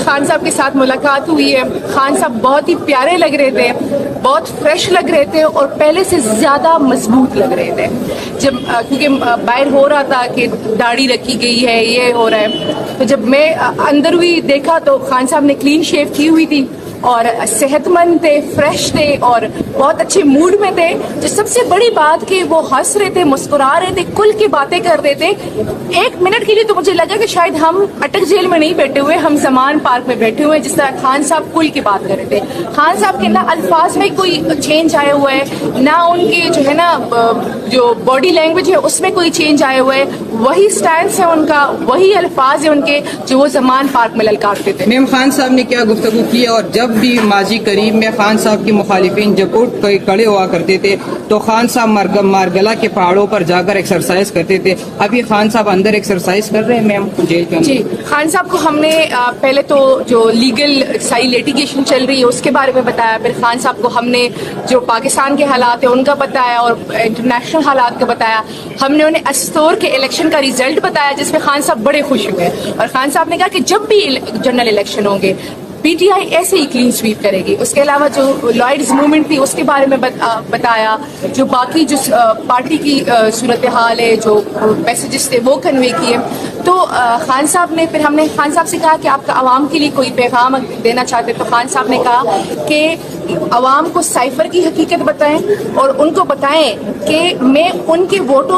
خان صاحب کے ساتھ ملاقات ہوئی ہے. خان صاحب بہت ہی پیارے لگ رہے تھے, بہت فریش لگ رہے تھے اور پہلے سے زیادہ مضبوط لگ رہے تھے. جب کیونکہ باہر ہو رہا تھا کہ داڑھی رکھی گئی ہے, یہ ہو رہا ہے, تو جب میں اندر ہوئی دیکھا تو خان صاحب نے کلین شیو کی ہوئی تھی اور صحت مند تھے, فریش تھے اور بہت اچھے موڈ میں تھے. جو سب سے بڑی بات کہ وہ ہنس رہے تھے, مسکرا رہے تھے, کھل کے باتیں کر رہے تھے. ایک منٹ کے لیے تو مجھے لگا کہ شاید ہم اٹک جیل میں نہیں بیٹھے ہوئے, ہم زمان پارک میں بیٹھے ہوئے, جس طرح خان صاحب کھل کے بات کر رہے تھے. خان صاحب کے نہ الفاظ میں کوئی چینج آیا ہوا ہے, نہ ان کے جو ہے نا جو باڈی لینگویج ہے اس میں کوئی چینج آیا ہوا ہے. وہی سٹائلس ہے ان کا, وہی الفاظ ہیں ان کے جو وہ زمان پارک میں للکارتے تھے. میم خان صاحب نے کیا گفتگو کی, اور جب بھی ماضی قریب میں خان صاحب کی مخالفین جب اٹھ کھڑے ہوا کرتے تھے تو خان صاحب مارگلا کے پہاڑوں پر جا کر ایکسرسائز کرتے تھے, ابھی خان صاحب اندر ایکسرسائز کر رہے ہیں میم جیل کے اندر؟ جی, خان صاحب کو ہم نے پہلے تو جو لیگل ساری لیٹیگیشن چل رہی ہے اس کے بارے میں بتایا, پھر خان صاحب کو ہم نے جو پاکستان کے حالات ہیں ان کا بتایا اور انٹرنیشنل حالات کا بتایا. ہم نے انہیں استور کے الیکشن کا ریزلٹ بتایا جس میں خان صاحب بڑے خوش ہوئے, اور خان صاحب نے کہا کہ جب بھی جنرل الیکشن ہوں گے پی ٹی آئی ایسے ہی کلین سویپ کرے گی. اس کے علاوہ جو لائڈز موومنٹ تھی اس کے بارے میں بتایا, جو باقی جو پارٹی کی صورتحال ہے, جو میسیجز تھے وہ کنوے کیے. تو خان صاحب نے, پھر ہم نے خان صاحب سے کہا کہ آپ کا عوام کے لیے کوئی پیغام دینا چاہتے, تو خان صاحب نے کہا کہ عوام کو سائفر کی حقیقت بتائیں اور ان کو بتائیں کہ میں ان کے ووٹوں